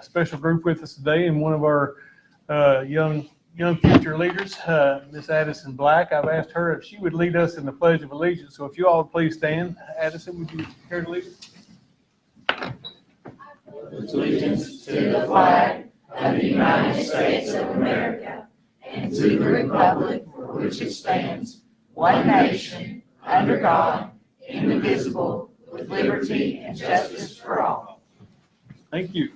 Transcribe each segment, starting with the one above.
Special group with us today, and one of our young future leaders, Miss Addison Black. I've asked her if she would lead us in the Pledge of Allegiance. So if you all would please stand. Addison, would you care to lead us? Allegiance to the flag of the United States of America and to the republic for which it stands, one nation, under God, indivisible, with liberty and justice for all. Thank you.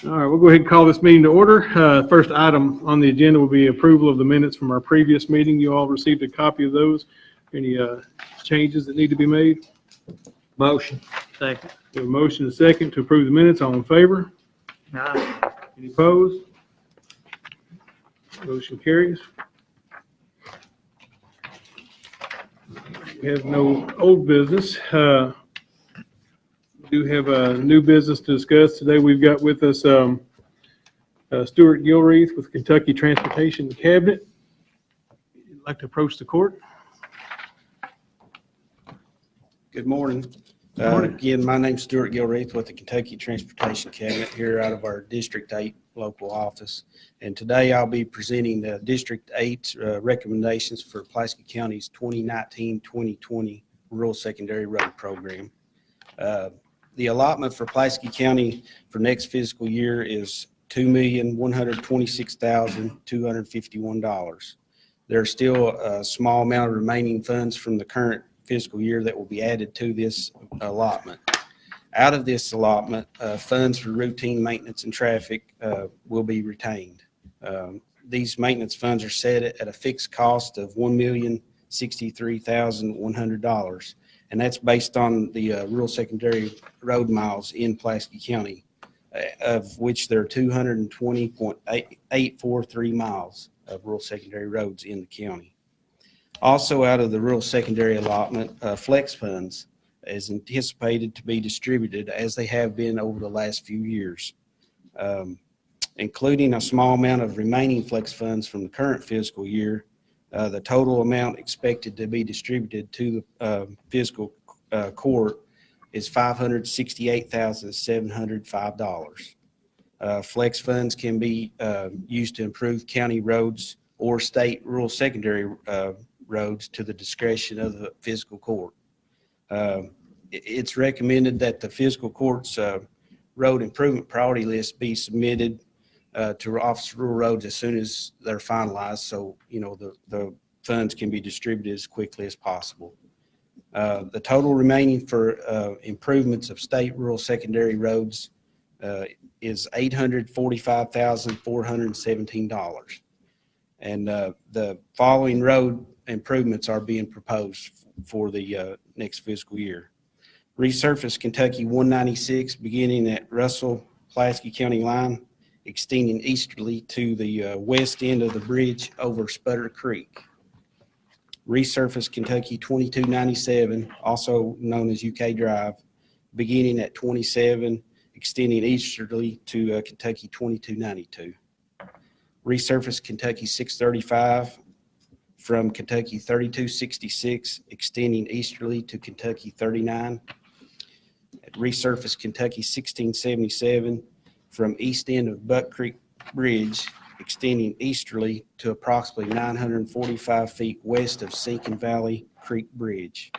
All right, we'll go ahead and call this meeting to order. First item on the agenda will be approval of the minutes from our previous meeting. You all received a copy of those. Any changes that need to be made? Motion. Second. We have a motion and a second to approve the minutes. All in favor? Aye. Any opposed? Motion carries. We have no old business. We do have a new business to discuss. Today we've got with us Stuart Gilreath with Kentucky Transportation Cabinet. You'd like to approach the court? Good morning. Good morning. Again, my name's Stuart Gilreath with the Kentucky Transportation Cabinet here out of our District 8 local office. And today I'll be presenting the District 8's recommendations for Pulaski County's 2019-2020 Rural Secondary Road Program. The allotment for Pulaski County for next fiscal year is $2,126,251. There's still a small amount of remaining funds from the current fiscal year that will be added to this allotment. Out of this allotment, funds for routine maintenance and traffic will be retained. These maintenance funds are set at a fixed cost of $1,063,100, and that's based on the rural secondary road miles in Pulaski County, of which there are 220.843 miles of rural secondary roads in the county. Also, out of the rural secondary allotment, flex funds is anticipated to be distributed as they have been over the last few years, including a small amount of remaining flex funds from the current fiscal year. The total amount expected to be distributed to the fiscal court is $568,705. Flex funds can be used to improve county roads or state rural secondary roads to the discretion of the fiscal court. It's recommended that the fiscal court's road improvement priority list be submitted to Office of Rural Roads as soon as they're finalized, so the funds can be distributed as quickly as possible. The total remaining for improvements of state rural secondary roads is $845,417. And the following road improvements are being proposed for the next fiscal year. Resurface Kentucky 196 beginning at Russell-Pulaski County line, extending easterly to the west end of the bridge over Sputter Creek. Resurface Kentucky 2297, also known as UK Drive, beginning at 27, extending easterly to Kentucky 2292. Resurface Kentucky 635 from Kentucky 3266, extending easterly to Kentucky 39. Resurface Kentucky 1677 from east end of Buck Creek Bridge, extending easterly to approximately 945 feet west of Sinking Valley Creek Bridge.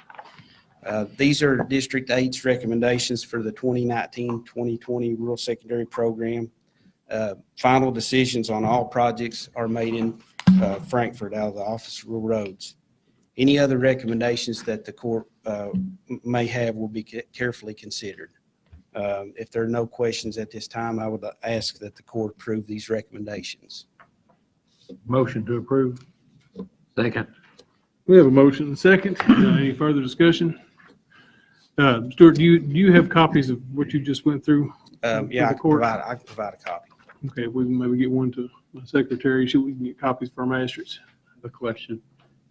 These are District 8's recommendations for the 2019-2020 Rural Secondary Program. Final decisions on all projects are made in Frankfort out of the Office of Rural Roads. Any other recommendations that the court may have will be carefully considered. If there are no questions at this time, I would ask that the court approve these recommendations. Motion to approve. Second. We have a motion and a second. Any further discussion? Stuart, do you have copies of what you just went through? Yeah, I can provide a copy. Okay, we can maybe get one to my secretary. We can get copies for our magistrates. I have a question.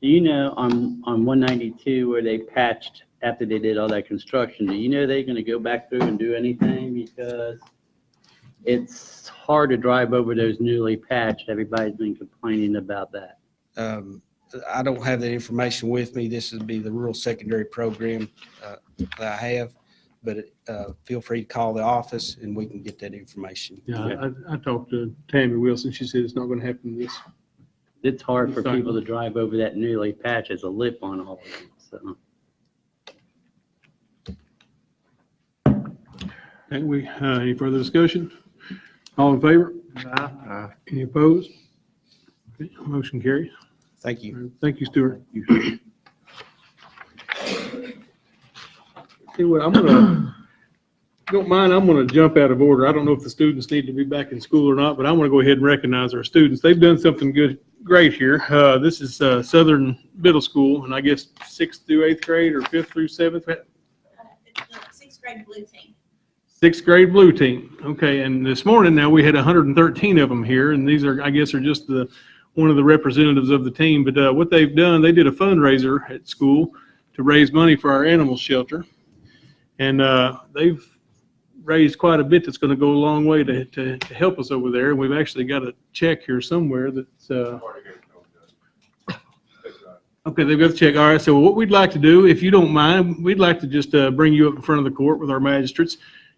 Do you know on 192 where they patched after they did all that construction, do you know they're going to go back through and do anything? Because it's hard to drive over those newly patched. Everybody's been complaining about that. I don't have that information with me. This would be the rural secondary program that I have, but feel free to call the office and we can get that information. Yeah, I talked to Tammy Wilson. She said it's not going to happen this. It's hard for people to drive over that newly patch. There's a lip on all of them, so. Okay, any further discussion? All in favor? Any opposed? Okay, motion carries. Thank you. Thank you, Stuart. See what, if you don't mind, I'm gonna jump out of order. I don't know if the students need to be back in school or not, but I want to go ahead and recognize our students. They've done something great here. This is Southern Middle School, and I guess 6th through 8th grade or 5th through 7th? It's the 6th grade blue team. 6th grade blue team. Okay, and this morning now we had 113 of them here, and these are, I guess, are just one of the representatives of the team. But what they've done, they did a fundraiser at school to raise money for our animal shelter, and they've raised quite a bit. That's going to go a long way to help us over there. And we've actually got a check here somewhere that's. Okay, they've got the check. All right. So what we'd like to do, if you don't mind, we'd like to just bring you up in front of the court with our magistrates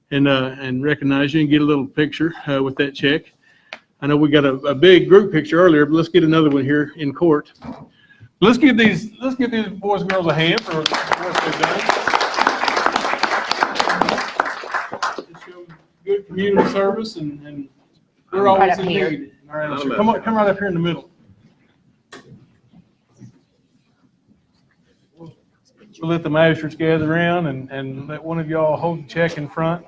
and recognize you and get a little picture with that check. I know we got a big group picture earlier, but let's get another one here in court. Let's give these boys and girls a hand for what they've done. It shows good community service and we're Right always up in here. need. All right, so come right up here in the middle. We'll let the magistrates gather around and let one of y'all hold the check in front.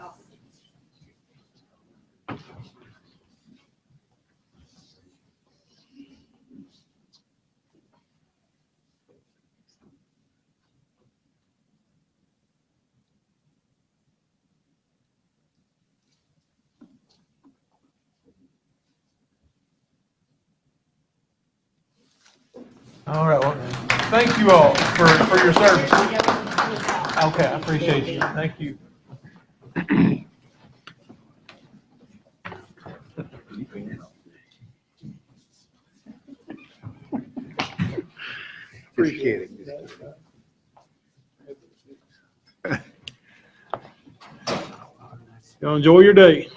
All right, well, thank you all for your service. Okay, I appreciate you. Thank you. Appreciate it. Y'all enjoy your day.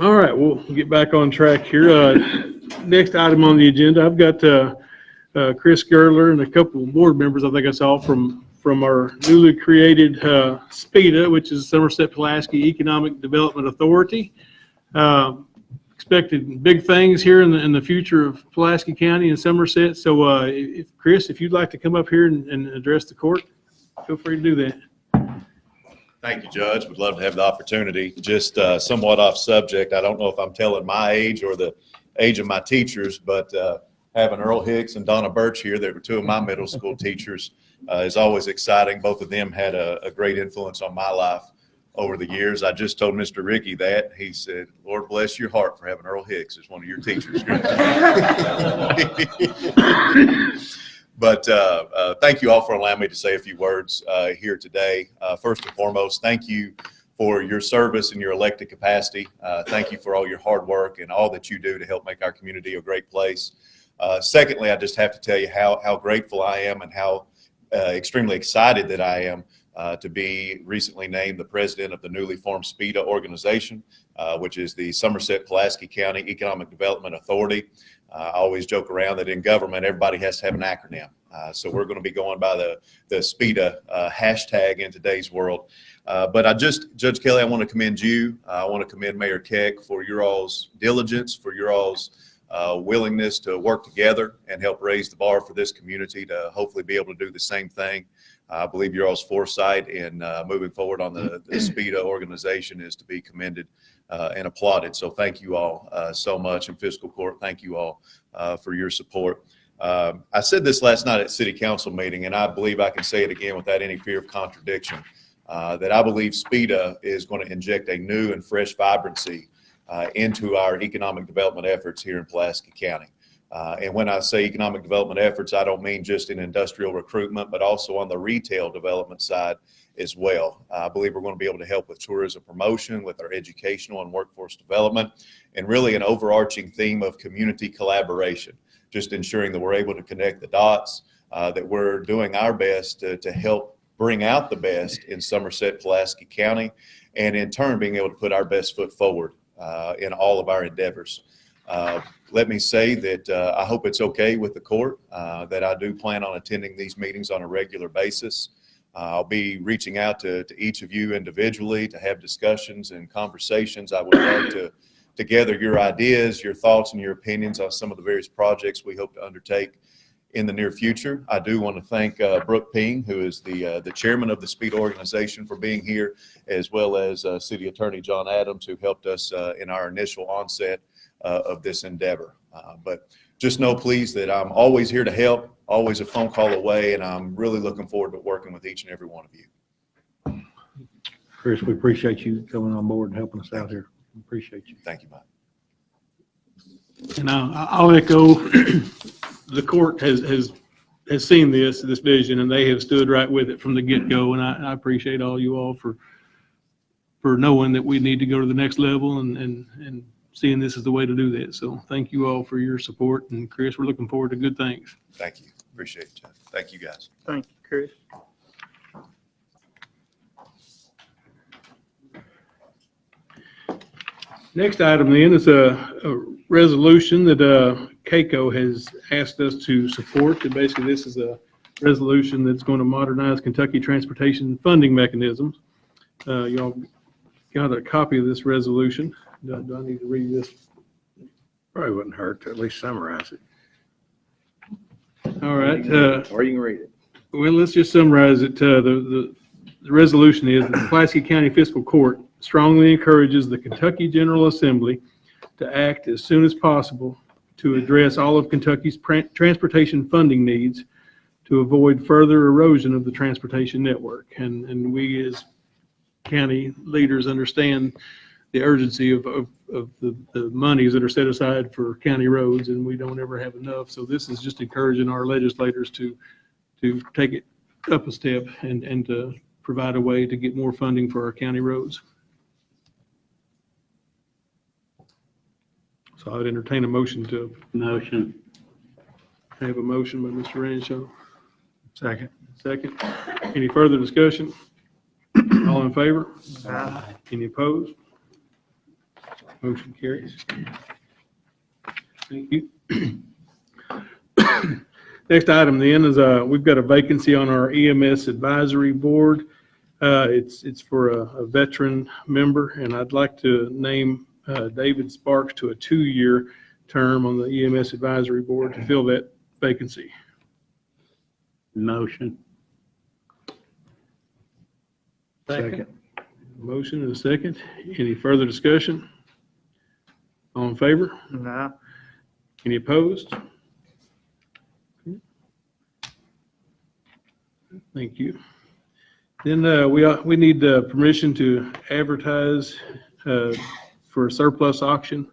All right, we'll get back on track here. Next item on the agenda, I've got Chris Gerler and a couple of board members I think I saw from our newly created SPEDA, which is Somerset Pulaski Economic Development Authority. Expected big things here in the future of Pulaski County and Somerset. So Chris, if you'd like to come up here and address the court, feel free to do that. Thank you, Judge. Would love to have the opportunity. Just somewhat off subject. I don't know if I'm telling my age or the age of my teachers, but having Earl Hicks and Donna Birch here, they were two of my middle school teachers, is always exciting. Both of them had a great influence on my life over the years. I just told Mr. Ricky that. He said, Lord bless your heart for having Earl Hicks as one of your teachers. But thank you all for allowing me to say a few words here today. First and foremost, thank you for your service in your elected capacity. Thank you for all your hard work and all that you do to help make our community a great place. Secondly, I just have to tell you how grateful I am and how extremely excited that I am to be recently named the president of the newly formed SPEDA organization, which is the Somerset Pulaski County Economic Development Authority. I always joke around that in government, everybody has to have an acronym. So we're going to be going by the SPEDA hashtag in today's world. But Judge Kelly, I want to commend you. I want to commend Mayor Keck for your all's diligence, for your all's willingness to work together and help raise the bar for this community to hopefully be able to do the same thing. I believe your all's foresight in moving forward on the SPEDA organization is to be commended and applauded. So thank you all so much. And Fiscal Court, thank you all for your support. I said this last night at City Council meeting, and I believe I can say it again without any fear of contradiction, that I believe SPEDA is going to inject a new and fresh vibrancy into our economic development efforts here in Pulaski County. And when I say economic development efforts, I don't mean just in industrial recruitment, but also on the retail development side as well. I believe we're going to be able to help with tourism promotion, with our educational and workforce development, and really an overarching theme of community collaboration, just ensuring that we're able to connect the dots, that we're doing our best to help bring out the best in Somerset, Pulaski County, and in turn being able to put our best foot forward in all of our endeavors. Let me say that I hope it's okay with the court that I do plan on attending these meetings on a regular basis. I'll be reaching out to each of you individually to have discussions and conversations. I would love to gather your ideas, your thoughts, and your opinions on some of the various projects we hope to undertake in the near future. I do want to thank Brooke Ping, who is the chairman of the SPEED organization, for being here, as well as City Attorney John Adams, who helped us in our initial onset of this endeavor. But just know, please, that I'm always here to help, always a phone call away, and I'm really looking forward to working with each and every one of you. Chris, we appreciate you coming on board and helping us out here. We appreciate you. Thank you, Mike. And I'll echo, the court has seen this vision, and they have stood right with it from the get-go. And I appreciate all you all for knowing that we need to go to the next level and seeing this is the way to do that. So thank you all for your support. And Chris, we're looking forward to good things. Thank you. Appreciate it, Jeff. Thank you, guys. Thank you, Chris. Next item then is a resolution that CAECO has asked us to support. And basically, this is a resolution that's going to modernize Kentucky transportation funding mechanisms. Y'all got a copy of this resolution. Do I need to read this? Probably wouldn't hurt to at least summarize it. All right. Or you can read it. Well, let's just summarize it. The resolution is that the Pulaski County Fiscal Court strongly encourages the Kentucky General Assembly to act as soon as possible to address all of Kentucky's transportation funding needs to avoid further erosion of the transportation network. And we as county leaders understand the urgency of the monies that are set aside for county roads, and we don't ever have enough. So this is just encouraging our legislators to take it up a step and to provide a way to get more funding for our county roads. So I'd entertain a motion to. Motion. I have a motion by Mr. Renshaw. Second. Second. Any further discussion? All in favor? Aye. Any opposed? Motion carries. Thank you. Next item then is we've got a vacancy on our EMS advisory board. It's for a veteran member, and I'd like to name David Sparks to a 2-year term on the EMS advisory board to fill that vacancy. Motion. Second. Motion and a second. Any further discussion? All in favor? No. Any opposed? Thank you. Then we need permission to advertise for a surplus auction.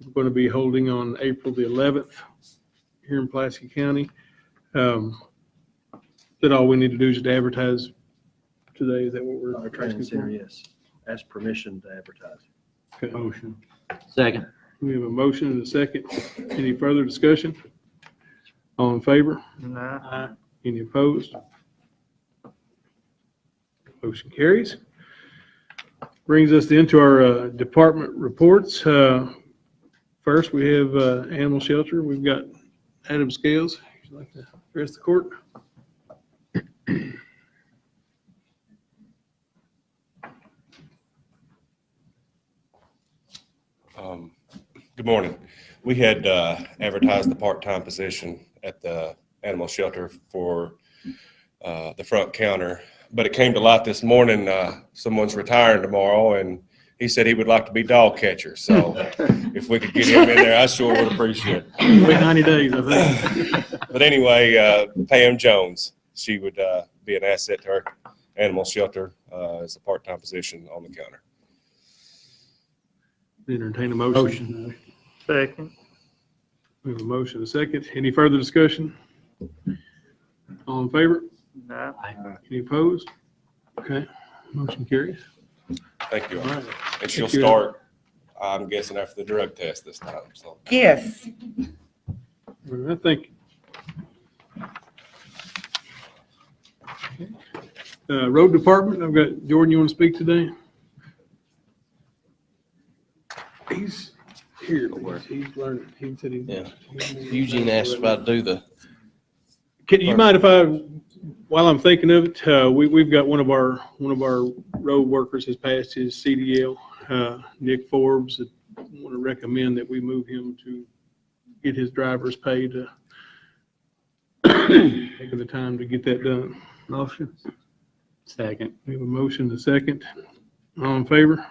We're going to be holding on April the 11th here in Pulaski County. That all we need to do is just advertise today? Is that what we're asking for? Yes. Ask permission to advertise. Okay. Motion. Second. We have a motion and a second. Any further discussion? All in favor? No. Any opposed? Motion carries. Brings us into our department reports. First, we have animal shelter. We've got Adam Scales. Would you like to address the court? Good morning. We had advertised the part-time position at the animal shelter for the front counter, but it came to light this morning, someone's retiring tomorrow, and he said he would like to be dog catcher. So if we could get him in there, I sure would appreciate it. Wait 90 days, I think. But anyway, Pam Jones, she would be an asset to our animal shelter as a part-time position on the counter. Entertain a motion. Second. We have a motion and a second. Any further discussion? All in favor? No. Any opposed? Okay, motion carries. Thank you. All right. And she'll Thank you. start, I'm guessing, after the drug test this time, so. Yes. All right, thank you. Road Department, I've got Jordan, you want to speak today? He's here. He's learning. He said he. Yeah. Eugene asked if I'd do the, Can you mind if while I'm thinking of it, we've got one of our road workers has passed his CDL, Nick Forbes. I want to recommend that we move him to get his driver's pay to take the time to get that done. Motion. Second. We have a motion to second. All in favor?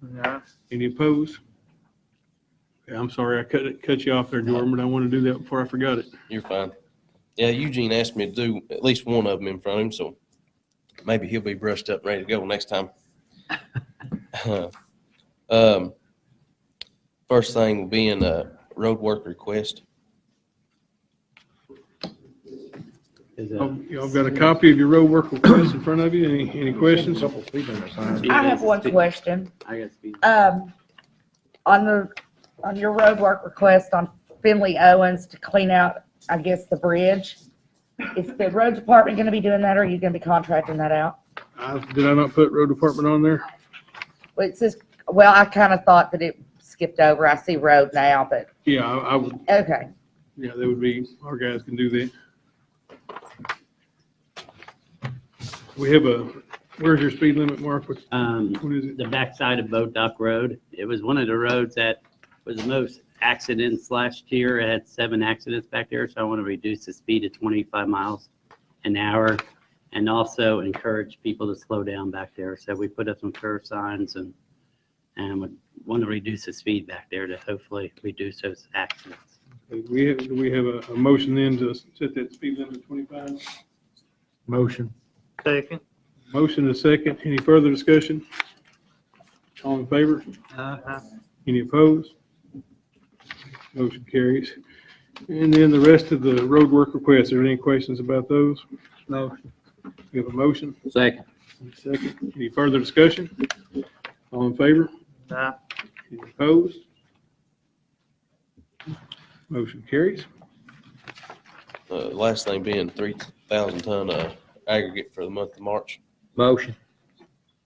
No. Any opposed? Okay, I'm sorry, I cut you off there, Jordan, but I want to do that before I forgot it. you're fine. Yeah, Eugene asked me to do at least one of them in front of him, so maybe he'll be brushed up and ready to go next time. First thing will be in a road work request. Is Y'all got a copy of your road work request in front of you? Any questions? Couple speed limit signs. I have one question. I got speed. On your road work request on Finley Owens to clean out, I guess, the bridge, is the road department gonna be doing that, or are you gonna be contracting that out? Did I not put road department on there? Well, it says, well, I kind of thought that it skipped over. I see road now, but, Yeah, I would, okay. yeah, that would be, our guys can do that. We have where's your speed limit mark? What is it? The backside of Boat Dock Road. It was one of the roads that was the most accidents last year. It had 7 accidents back there, so I want to reduce the speed to 25 miles an hour and also encourage people to slow down back there. So we put up some curve signs and would want to reduce the speed back there to hopefully reduce those accidents. Do we have a motion then to set that speed limit to 25? Motion. Second. Motion and second. Any further discussion? All in favor? Any opposed? Motion carries. And then the rest of the road work requests, are there any questions about those? No. We have a motion. Second. Second. Any further discussion? All in favor? Any opposed? Motion carries. Last thing being 3,000 ton aggregate for the month of March. Motion.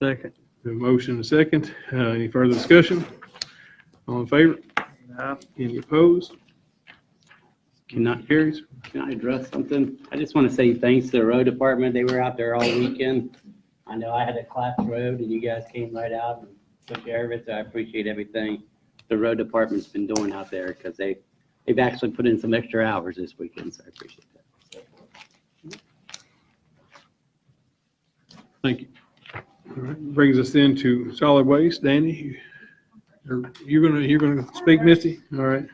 Second. We have a motion and a second. Any further discussion? All in favor? Any opposed? Carries. Can I address something? I just want to say thanks to the road department. They were out there all weekend. I know I had a collapsed road and you guys came right out and took care of it, so I appreciate everything the road department's been doing out there because they've actually put in some extra hours this weekend, so I appreciate that. Thank you. All right, brings us then to solid waste. Danny, you're gonna speak, Misty? All right.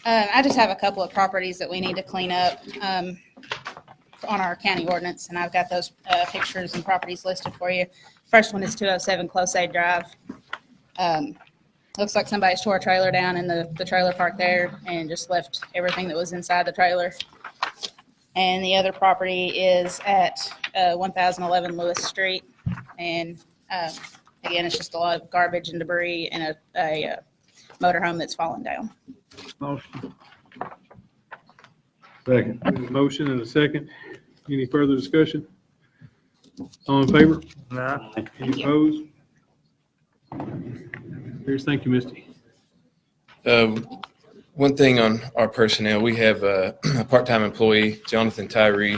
I just have a couple of properties that we need to clean up on our county ordinance, and I've got those pictures and properties listed for you. First one is 207 Close Aid Drive. Looks like somebody's tore a trailer down in the trailer park there and just left everything that was inside the trailer. And the other property is at 1011 Lewis Street. And again, it's just a lot of garbage and debris and a motorhome that's fallen down. Motion. Second. We have a motion and a second. Any further discussion? All in favor? Any opposed? Here's, thank you, Misty. One thing on our personnel, we have a part-time employee, Jonathan Tyree,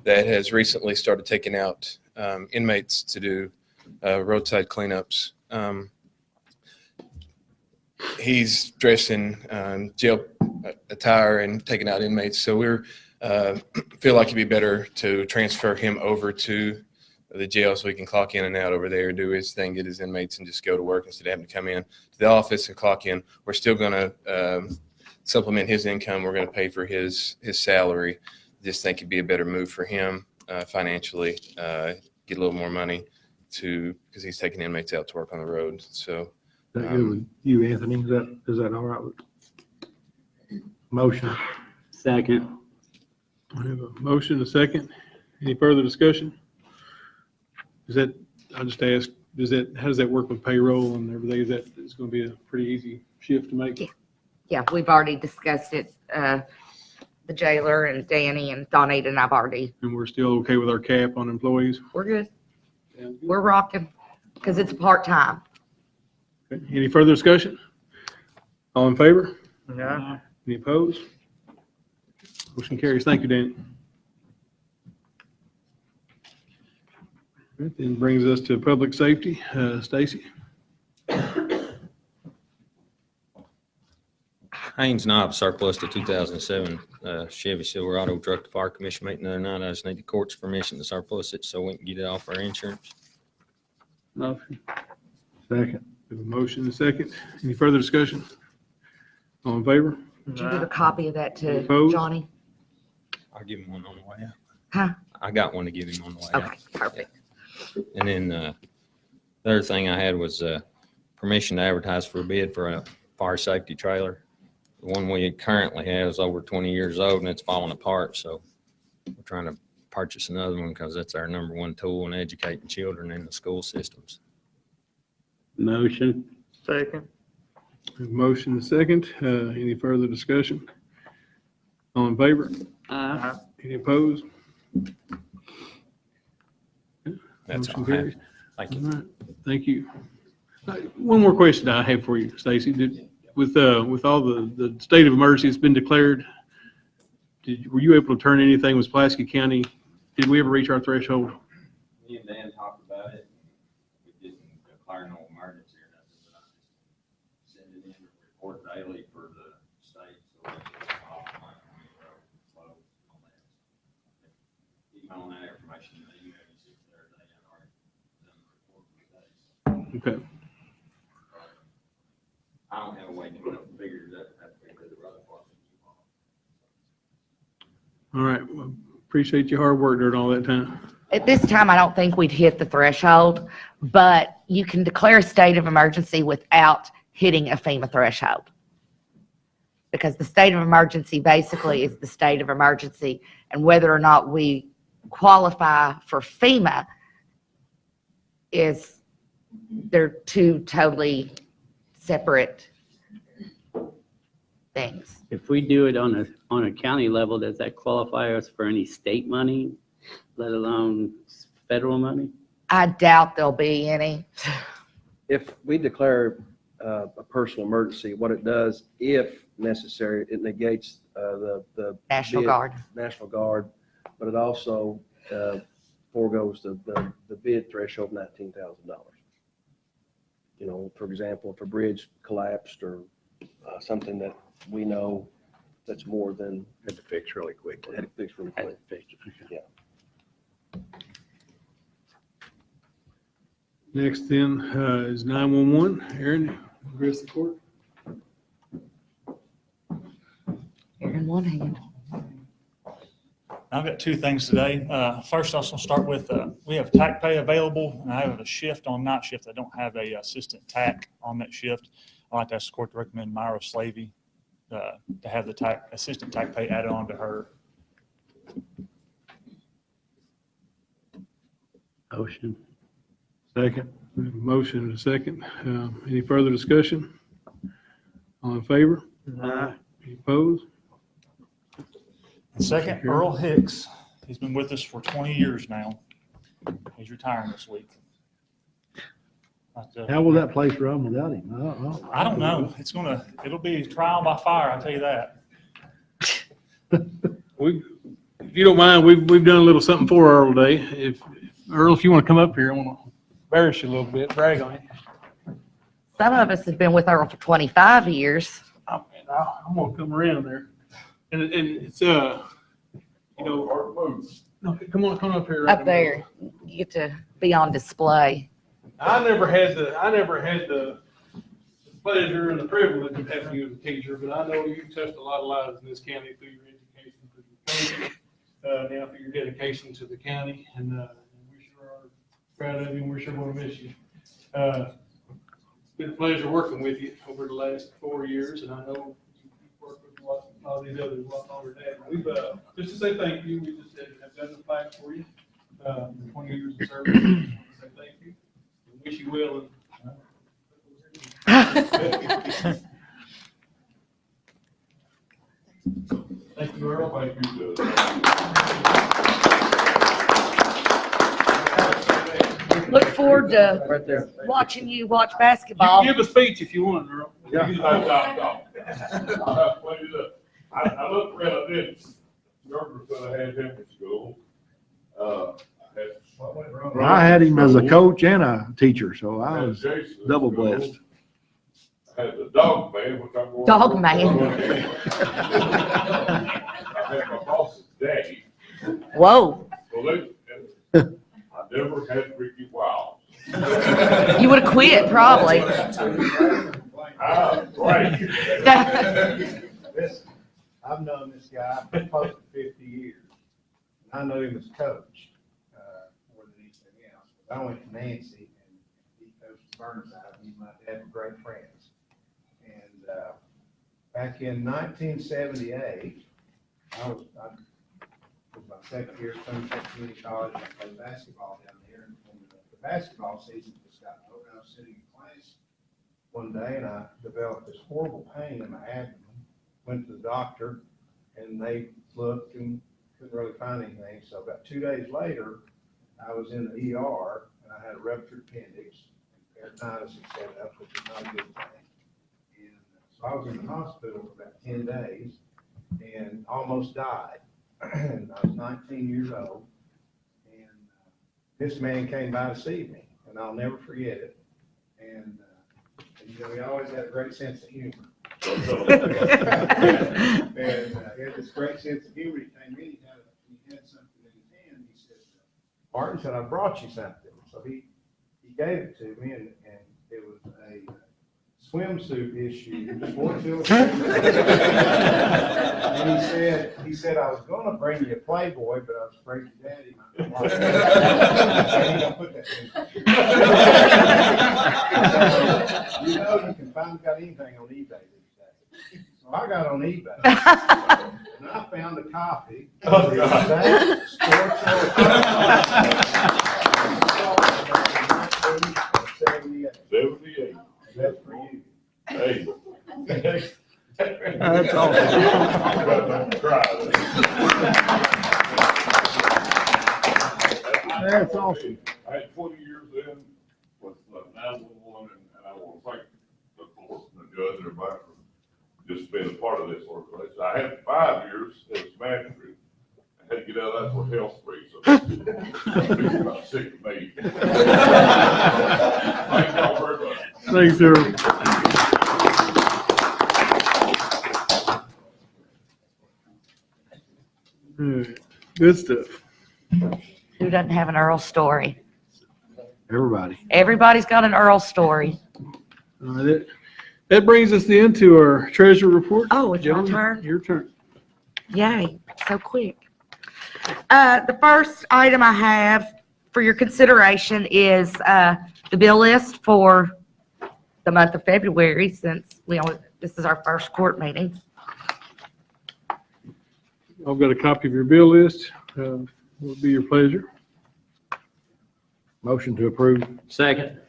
that has recently started taking out inmates to do roadside cleanups. He's dressed in jail attire and taking out inmates, so we're feel like it'd be better to transfer him over to the jail so he can clock in and out over there, do his thing, get his inmates, and just go to work instead of having to come in to the office and clock in. We're still going to supplement his income. We're going to pay for his salary. Just think it'd be a better move for him financially, get a little more money because he's taking inmates out to work on the road. So. Is that good with you, Anthony? Is that all right? Motion. Second. I have a motion, a second. Any further discussion? Is that, I'll just ask, how does that work with payroll and everything? It's going to be a pretty easy shift to make? Yeah, we've already discussed it. The jailer and Danny and Donita and I've already, And we're still okay with our cap on employees? we're good. Sounds good. We're rocking because it's part-time. Okay. Any further discussion? All in favor? Yeah. Any opposed? Motion carries. Thank you, Danny. That then brings us to public safety. Stacy? Haynes Knob surplus to 2007 Chevy Silverado truck to Fire Commission meeting the other night. I just need the court's permission to surplus it so we can get it off our insurance. Motion. Second. We have a motion and a second. Any further discussion? All in favor? Did you get a copy of that to Opposed? Johnny? I'll give him one on the way out. Huh? I got one to give him on the way out. Okay, perfect. And then the other thing I had was permission to advertise for a bid for a fire safety trailer. The one we currently have is over 20 years old and it's falling apart. So we're trying to purchase another one because that's our number one tool in educating children in the school systems. Motion. Second. We have a motion and a second. Any further discussion? All in favor? Any opposed? That's Motion all I have. carries. Thank you. All right, thank you. One more question I have for you, Stacy. With all the state of emergency that's been declared, were you able to turn anything with Pulaski County? Did we ever reach our threshold? Me and Dan talked about it. We didn't declare no emergency or nothing, but I just send it in and report daily for the state. So we can follow my flow on that. Even on that information, the email you see there, they had already done the report for the day. Okay. I don't have a way to get up figures that have to go to the other parts. All right. Well, appreciate your hard work during all that time. At this time, I don't think we'd hit the threshold, but you can declare a state of emergency without hitting a FEMA threshold. Because the state of emergency basically is the state of emergency, and whether or not we qualify for FEMA they're two totally separate things. If we do it on a county level, does that qualify us for any state money, let alone federal money? I doubt there'll be any. If we declare a personal emergency, what it does, if necessary, it negates the National bid- Guard. National Guard, but it also foregoes the bid threshold of $19,000. You know, for example, if a bridge collapsed or something that we know that's more than. Had to fix really quickly. Had to fix really quick. Yeah. Next then is 911. Aaron, address the court. Here in one hand. I've got two things today. First, I was going to start with, we have TAC pay available, and I have a shift on night shift. I don't have a assistant TAC on that shift. I'd like to ask the court to recommend Myra Slavey to have the assistant TAC pay added on to her. Motion. Second. We have a motion and a second. Any further discussion? All in favor? Any opposed? And second, Earl Hicks. He's been with us for 20 years now. He's retiring this week. How will that place run without him? I don't know. It'll be trial by fire, I'll tell you that. If you don't mind, we've done a little something for Earl today. Earl, if you want to come up here, I want to embarrass you a little bit, brag on you. Some of us have been with Earl for 25 years. I'm gonna come around there. And it's, no, come up here. right Up there, you get to be on display. I never had the pleasure and the privilege of having you as a teacher, but I know you touched a lot of lives in this county through your education, through your coaching, now through your dedication to the county, and we sure are proud of you, and we're sure going to miss you. It's been a pleasure working with you over the last 4 years, and I know you've worked with a lot of all these others a lot longer than that. We've, just to say thank you, we just have done the plaque for you, for 20 years of service. Just want to say thank you. We wish you well. Thank you, Earl. Thank you. Look forward to Right there. watching you watch You basketball. can give a speech if you want, Earl. Yeah. I looked around, I did, Gerber's gonna have him in school. I had him as a coach and a teacher, so I Had was Jason in double school. blessed. Had the dog man, which I'm going. Dog man. I had my boss's daddy. Whoa, Well, I never had Ricky Wild. you would have quit probably. Right. Listen, I've known this guy for close to 50 years. I know him as coach, more than anything else. I went to Nancy and he coached Burnside. Me and my dad were great friends. And back in 1978, I was my second year at Sunset Community College. I played basketball down there. And when the basketball season just got over, I was sitting in class one day and I developed this horrible pain in my abdomen. Went to the doctor and they looked and couldn't really find anything. So about 2 days later, I was in the ER and I had a ruptured appendix and peritonitis had set up, which is not a good thing. And so I was in the hospital for about 10 days and almost died. And I was 19 years old. And this man came by to see me and I'll never forget it. And you know, he always had a great sense of humor. And he had this great sense of humor. He came in, he had something in his hand. He said, Martin said, I brought you something. So he gave it to me, and it was a swimsuit issue. And he said, I was going to bring you a Playboy, but I was afraid your daddy might not like it. He don't put that in. You know, you can find got anything on eBay these days. So I got on eBay and I found a copy of the exact sports illustrated 78. That's for you. Hey. That's awesome. That's awesome. I had 20 years in with 911, and I want to thank the court and the judge and everybody for just being a part of this organization. I had 5 years as manager. I had to get out of that for health free, so people about sick of me. Thank y'all very much. Thanks, sir. All right, good stuff. Who doesn't have an Earl story? Everybody. Everybody's got an Earl story. That brings us then to our treasurer report. Oh, it's my Joan, turn? Your turn. Yay, so quick. The first item I have for your consideration is the bill list for the month of February, since this is our first court meeting. I've got a copy of your bill list. What would be your pleasure? Motion to approve. Second.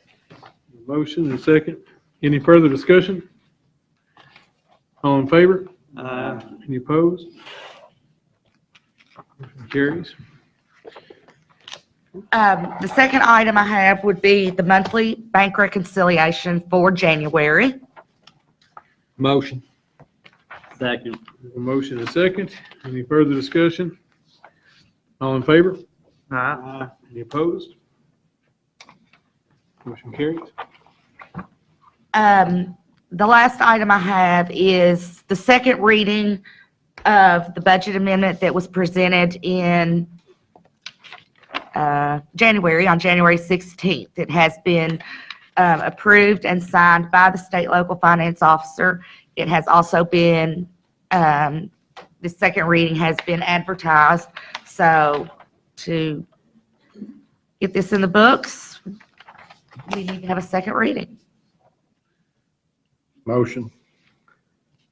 Motion and second. Any further discussion? All in favor? Any opposed? Motion carries. The second item I have would be the monthly bank reconciliation for January. Motion. Second. A motion and second. Any further discussion? All in favor? Any opposed? Motion carries. The last item I have is the second reading of the budget amendment that was presented in January, on January 16th. It has been approved and signed by the state local finance officer. It has also been, the second reading has been advertised. So to get this in the books, we need to have a second reading. Motion.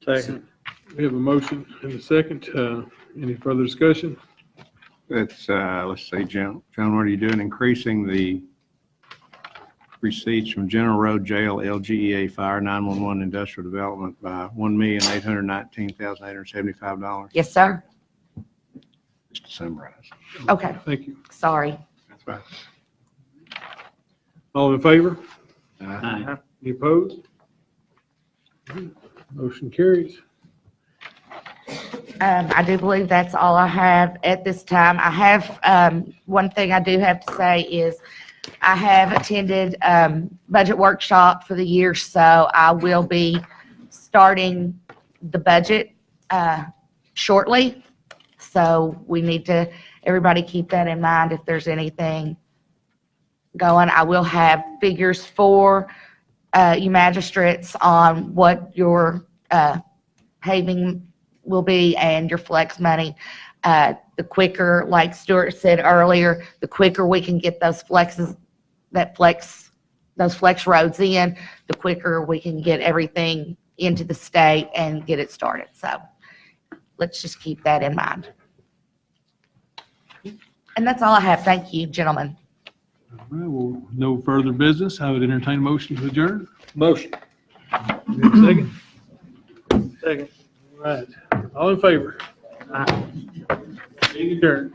Second. We have a motion and a second. Any further discussion? It's, let's see, John, what are you doing? Increasing the receipts from General Road, Jail, LGEA, Fire, 911, Industrial Development by $1,819,875. Yes, sir. Just to summarize. Okay, Thank you. sorry. That's right. All in favor? Aye. Any opposed? Motion carries. I do believe that's all I have at this time. I have, one thing I do have to say is I have attended, budget workshop for the year, so I will be starting the budget, shortly. So we need to, everybody keep that in mind if there's anything going. I will have figures for, you magistrates on what your, paving will be and your flex money. The quicker, like Stuart said earlier, the quicker we can get those flexes, those flex roads in, the quicker we can get everything into the state and get it started. So let's just keep that in mind. And that's all I have. Thank you, gentlemen. All right, well, no further business. I would entertain a motion to adjourn. Motion. Second? Second. All right. All in favor? Aye. Meeting adjourned.